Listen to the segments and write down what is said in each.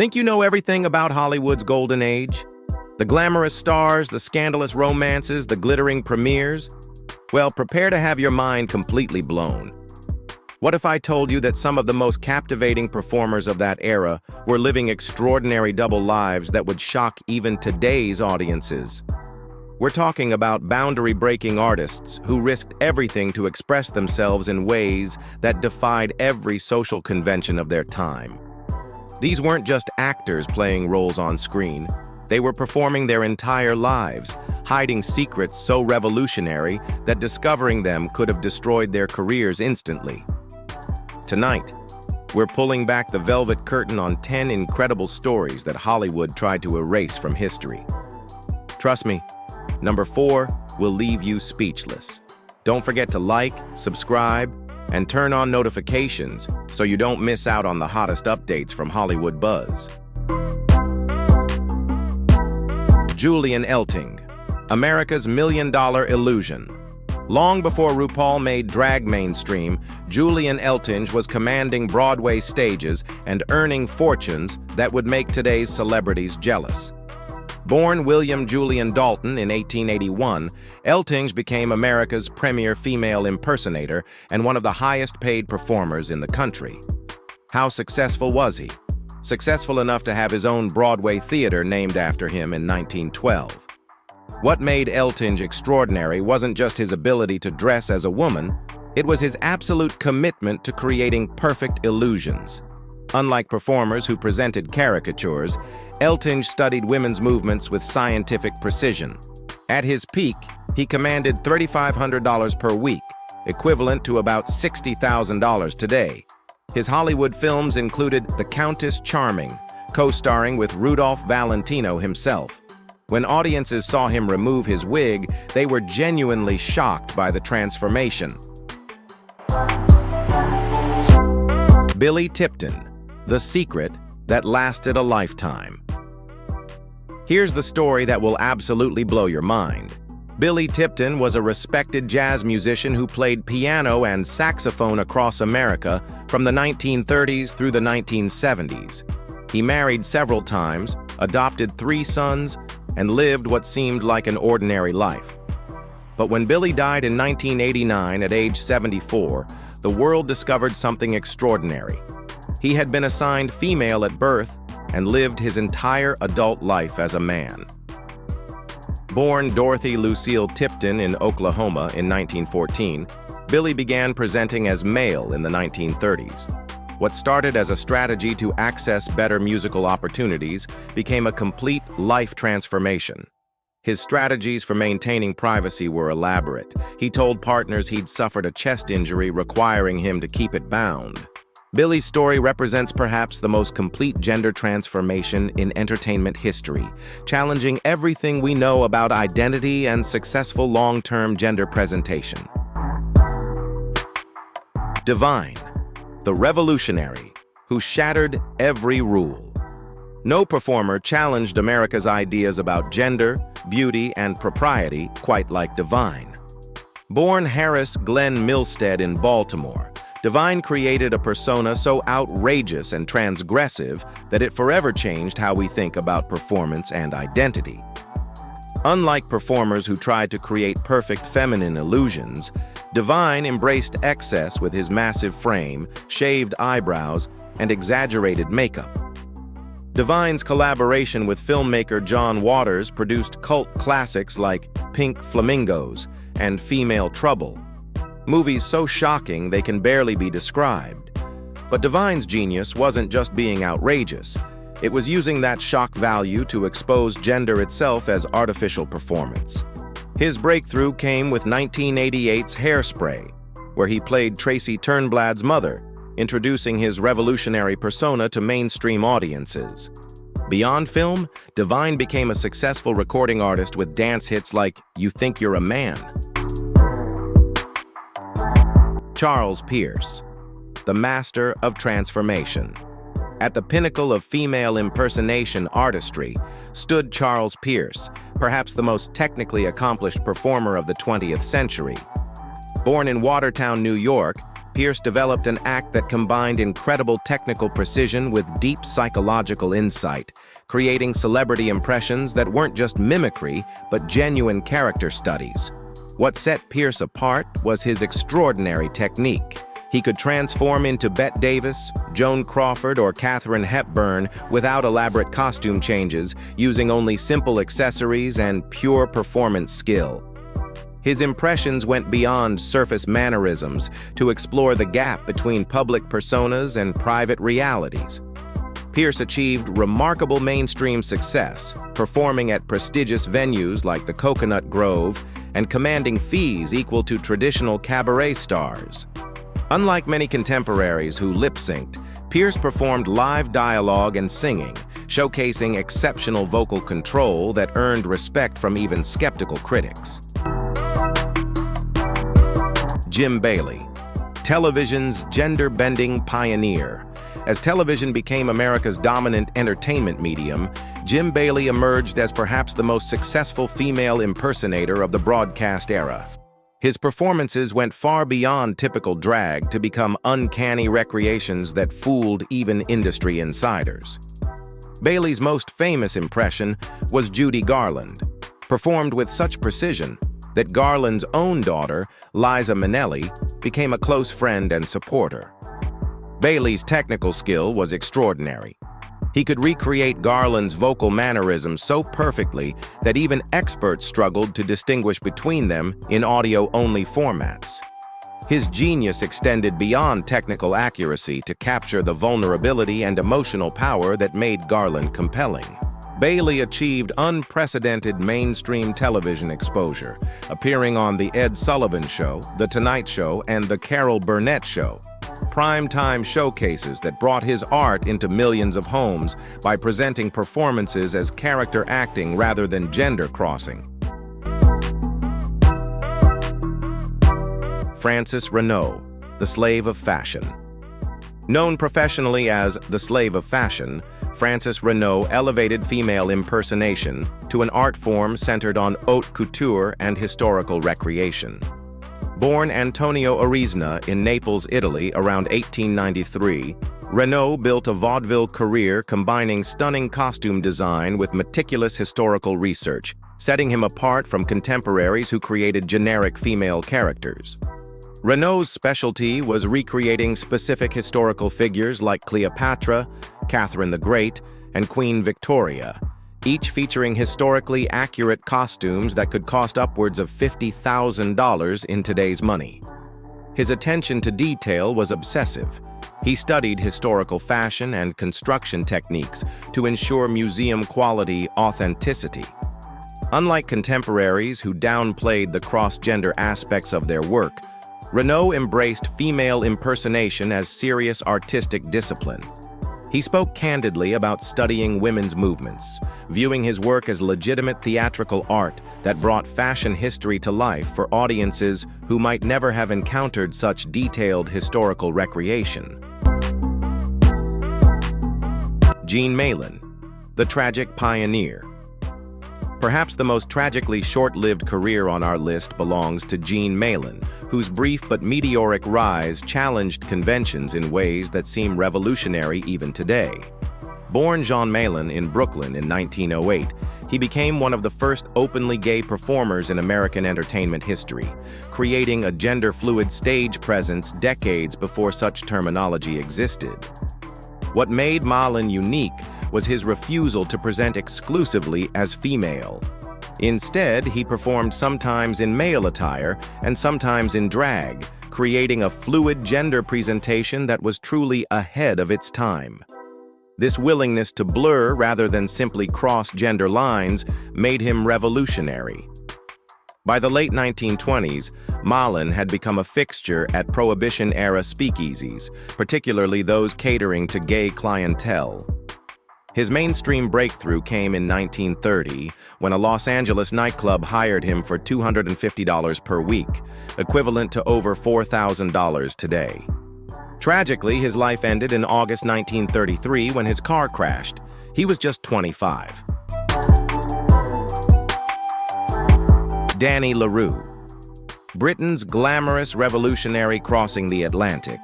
Think you know everything about Hollywood's golden age? The glamorous stars, the scandalous romances, the glittering premieres? Well, prepare to have your mind completely blown. What if I told you that some of the most captivating performers of that era were living extraordinary double lives that would shock even today's audiences? We're talking about boundary-breaking artists who risked everything to express themselves in ways that defied every social convention of their time. These weren't just actors playing roles on screen. They were performing their entire lives, hiding secrets so revolutionary that discovering them could have destroyed their careers instantly. Tonight, we're pulling back the velvet curtain on 10 incredible stories that Hollywood tried to erase from history. Trust me, number 4 will leave you speechless. Don't forget to like, subscribe, and turn on notifications so you don't miss out on the hottest updates from Hollywood Buzz. Julian Eltinge, America's million-dollar illusion. Long before RuPaul made drag mainstream, Julian Eltinge was commanding Broadway stages and earning fortunes that would make today's celebrities jealous. Born William Julian Dalton in 1881, Eltinge became America's premier female impersonator and one of the highest-paid performers in the country. How successful was he? Successful enough to have his own Broadway theater named after him in 1912. What made Eltinge extraordinary wasn't just his ability to dress as a woman, it was his absolute commitment to creating perfect illusions. Unlike performers who presented caricatures, Eltinge studied women's movements with scientific precision. At his peak, he commanded $3,500 per week, equivalent to about $60,000 today. His Hollywood films included The Countess Charming, co-starring with Rudolph Valentino himself. When audiences saw him remove his wig, they were genuinely shocked by the transformation. Billy Tipton, the secret that lasted a lifetime. Here's the story that will absolutely blow your mind. Billy Tipton was a respected jazz musician who played piano and saxophone across America from the 1930s through the 1970s. He married several times, adopted 3 sons, and lived what seemed like an ordinary life. But when Billy died in 1989 at age 74, the world discovered something extraordinary. He had been assigned female at birth and lived his entire adult life as a man. Born Dorothy Lucille Tipton in Oklahoma in 1914, Billy began presenting as male in the 1930s. What started as a strategy to access better musical opportunities became a complete life transformation. His strategies for maintaining privacy were elaborate. He told partners he'd suffered a chest injury requiring him to keep it bound. Billy's story represents perhaps the most complete gender transformation in entertainment history, challenging everything we know about identity and successful long-term gender presentation. Divine, the revolutionary who shattered every rule. No performer challenged America's ideas about gender, beauty, and propriety quite like Divine. Born Harris Glenn Milstead in Baltimore, Divine created a persona so outrageous and transgressive that it forever changed how we think about performance and identity. Unlike performers who tried to create perfect feminine illusions, Divine embraced excess with his massive frame, shaved eyebrows, and exaggerated makeup. Divine's collaboration with filmmaker John Waters produced cult classics like Pink Flamingos and Female Trouble, movies so shocking they can barely be described. But Divine's genius wasn't just being outrageous. It was using that shock value to expose gender itself as artificial performance. His breakthrough came with 1988's Hairspray, where he played Tracy Turnblad's mother, introducing his revolutionary persona to mainstream audiences. Beyond film, Divine became a successful recording artist with dance hits like You Think You're a Man. Charles Pierce, the master of transformation. At the pinnacle of female impersonation artistry stood Charles Pierce, perhaps the most technically accomplished performer of the 20th century. Born in Watertown, New York, Pierce developed an act that combined incredible technical precision with deep psychological insight, creating celebrity impressions that weren't just mimicry, but genuine character studies. What set Pierce apart was his extraordinary technique. He could transform into Bette Davis, Joan Crawford, or Katharine Hepburn without elaborate costume changes, using only simple accessories and pure performance skill. His impressions went beyond surface mannerisms to explore the gap between public personas and private realities. Pierce achieved remarkable mainstream success, performing at prestigious venues like the Coconut Grove and commanding fees equal to traditional cabaret stars. Unlike many contemporaries who lip-synced, Pierce performed live dialogue and singing, showcasing exceptional vocal control that earned respect from even skeptical critics. Jim Bailey, television's gender-bending pioneer. As television became America's dominant entertainment medium, Jim Bailey emerged as perhaps the most successful female impersonator of the broadcast era. His performances went far beyond typical drag to become uncanny recreations that fooled even industry insiders. Bailey's most famous impression was Judy Garland, performed with such precision that Garland's own daughter, Liza Minnelli, became a close friend and supporter. Bailey's technical skill was extraordinary. He could recreate Garland's vocal mannerisms so perfectly that even experts struggled to distinguish between them in audio-only formats. His genius extended beyond technical accuracy to capture the vulnerability and emotional power that made Garland compelling. Bailey achieved unprecedented mainstream television exposure, appearing on The Ed Sullivan Show, The Tonight Show, and The Carol Burnett Show. Primetime showcases that brought his art into millions of homes by presenting performances as character acting rather than gender crossing. Francis Renault, the slave of fashion. Known professionally as the slave of fashion, Francis Renault elevated female impersonation to an art form centered on haute couture and historical recreation. Born Antonio Arizna in Naples, Italy, around 1893, Renault built a vaudeville career combining stunning costume design with meticulous historical research, setting him apart from contemporaries who created generic female characters. Renault's specialty was recreating specific historical figures like Cleopatra, Catherine the Great, and Queen Victoria, each featuring historically accurate costumes that could cost upwards of $50,000 in today's money. His attention to detail was obsessive. He studied historical fashion and construction techniques to ensure museum-quality authenticity. Unlike contemporaries who downplayed the cross-gender aspects of their work, Renault embraced female impersonation as serious artistic discipline. He spoke candidly about studying women's movements, viewing his work as legitimate theatrical art that brought fashion history to life for audiences who might never have encountered such detailed historical recreation. Jean Malin, the tragic pioneer. Perhaps the most tragically short-lived career on our list belongs to Jean Malin, whose brief but meteoric rise challenged conventions in ways that seem revolutionary even today. Born Jean Malin in Brooklyn in 1908, he became one of the first openly gay performers in American entertainment history, creating a gender-fluid stage presence decades before such terminology existed. What made Malin unique was his refusal to present exclusively as female. Instead, he performed sometimes in male attire and sometimes in drag, creating a fluid gender presentation that was truly ahead of its time. This willingness to blur rather than simply cross gender lines made him revolutionary. By the late 1920s, Malin had become a fixture at Prohibition-era speakeasies, particularly those catering to gay clientele. His mainstream breakthrough came in 1930 when a Los Angeles nightclub hired him for $250 per week, equivalent to over $4,000 today. Tragically, his life ended in August 1933 when his car crashed. He was just 25. Danny LaRue. Britain's glamorous revolutionary crossing the Atlantic,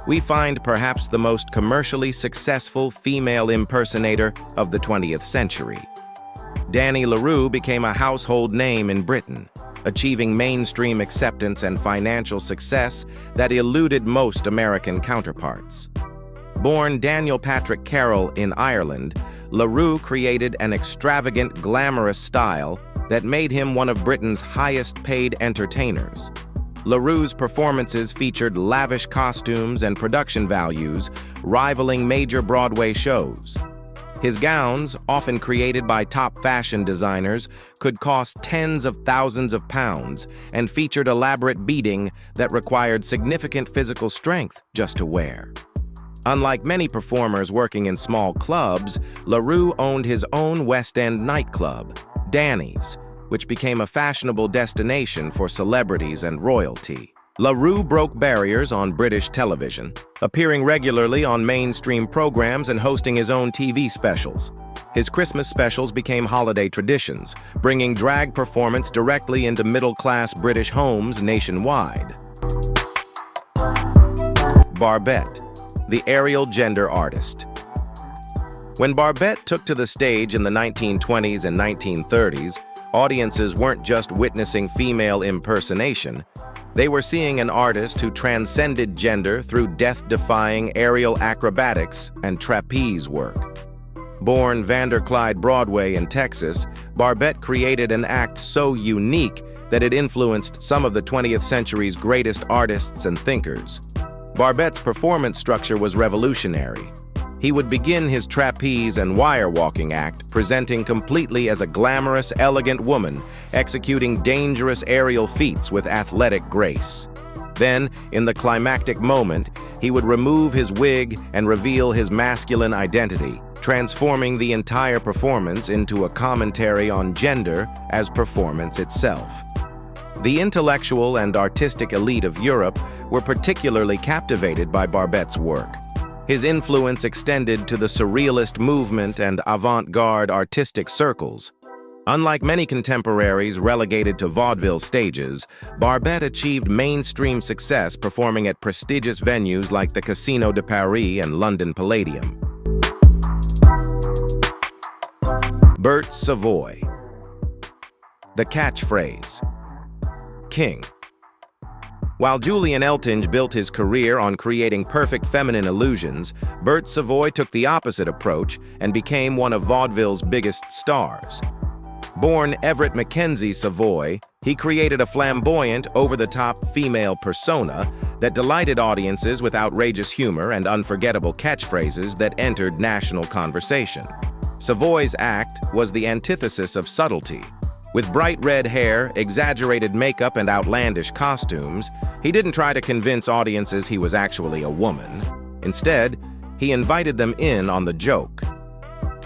we find perhaps the most commercially successful female impersonator of the 20th century. Danny LaRue became a household name in Britain, achieving mainstream acceptance and financial success that eluded most American counterparts. Born Daniel Patrick Carroll in Ireland, LaRue created an extravagant, glamorous style that made him one of Britain's highest-paid entertainers. LaRue's performances featured lavish costumes and production values, rivaling major Broadway shows. His gowns, often created by top fashion designers, could cost tens of thousands of pounds and featured elaborate beading that required significant physical strength just to wear. Unlike many performers working in small clubs, LaRue owned his own West End nightclub, Danny's, which became a fashionable destination for celebrities and royalty. LaRue broke barriers on British television, appearing regularly on mainstream programs and hosting his own TV specials. His Christmas specials became holiday traditions, bringing drag performance directly into middle-class British homes nationwide. Barbette, the aerial gender artist. When Barbette took to the stage in the 1920s and 1930s, audiences weren't just witnessing female impersonation. They were seeing an artist who transcended gender through death-defying aerial acrobatics and trapeze work. Born Vanderclyde Broadway in Texas, Barbette created an act so unique that it influenced some of the 20th century's greatest artists and thinkers. Barbette's performance structure was revolutionary. He would begin his trapeze and wire-walking act, presenting completely as a glamorous, elegant woman, executing dangerous aerial feats with athletic grace. Then, in the climactic moment, he would remove his wig and reveal his masculine identity, transforming the entire performance into a commentary on gender as performance itself. The intellectual and artistic elite of Europe were particularly captivated by Barbette's work. His influence extended to the surrealist movement and avant-garde artistic circles. Unlike many contemporaries relegated to vaudeville stages, Barbette achieved mainstream success performing at prestigious venues like the Casino de Paris and London Palladium. Bert Savoy. The catchphrase, King. While Julian Eltinge built his career on creating perfect feminine illusions, Bert Savoy took the opposite approach and became one of vaudeville's biggest stars. Born Everett Mackenzie Savoy, he created a flamboyant, over-the-top female persona that delighted audiences with outrageous humor and unforgettable catchphrases that entered national conversation. Savoy's act was the antithesis of subtlety. With bright red hair, exaggerated makeup, and outlandish costumes, he didn't try to convince audiences he was actually a woman. Instead, he invited them in on the joke.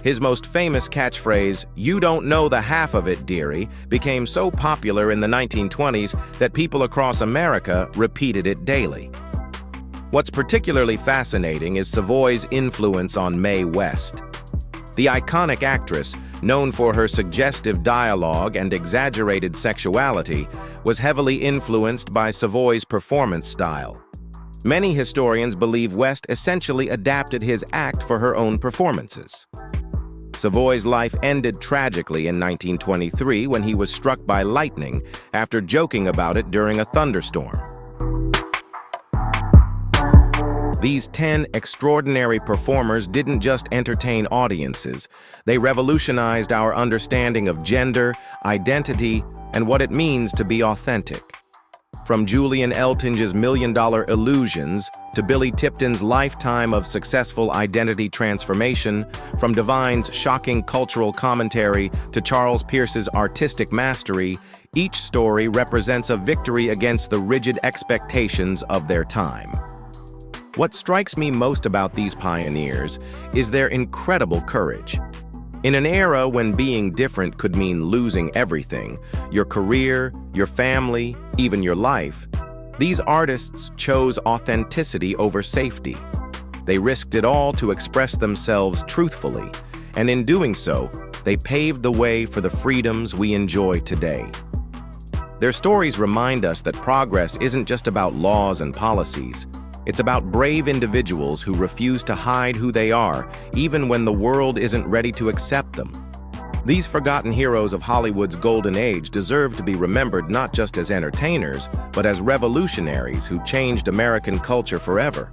His most famous catchphrase, "You don't know the half of it, dearie," became so popular in the 1920s that people across America repeated it daily. What's particularly fascinating is Savoy's influence on Mae West. The iconic actress, known for her suggestive dialogue and exaggerated sexuality, was heavily influenced by Savoy's performance style. Many historians believe West essentially adapted his act for her own performances. Savoy's life ended tragically in 1923 when he was struck by lightning after joking about it during a thunderstorm. These 10 extraordinary performers didn't just entertain audiences, they revolutionized our understanding of gender, identity, and what it means to be authentic. From Julian Eltinge's million-dollar illusions to Billy Tipton's lifetime of successful identity transformation, from Divine's shocking cultural commentary to Charles Pierce's artistic mastery, each story represents a victory against the rigid expectations of their time. What strikes me most about these pioneers is their incredible courage. In an era when being different could mean losing everything, your career, your family, even your life, these artists chose authenticity over safety. They risked it all to express themselves truthfully, and in doing so, they paved the way for the freedoms we enjoy today. Their stories remind us that progress isn't just about laws and policies. It's about brave individuals who refuse to hide who they are, even when the world isn't ready to accept them. These forgotten heroes of Hollywood's golden age deserve to be remembered not just as entertainers, but as revolutionaries who changed American culture forever.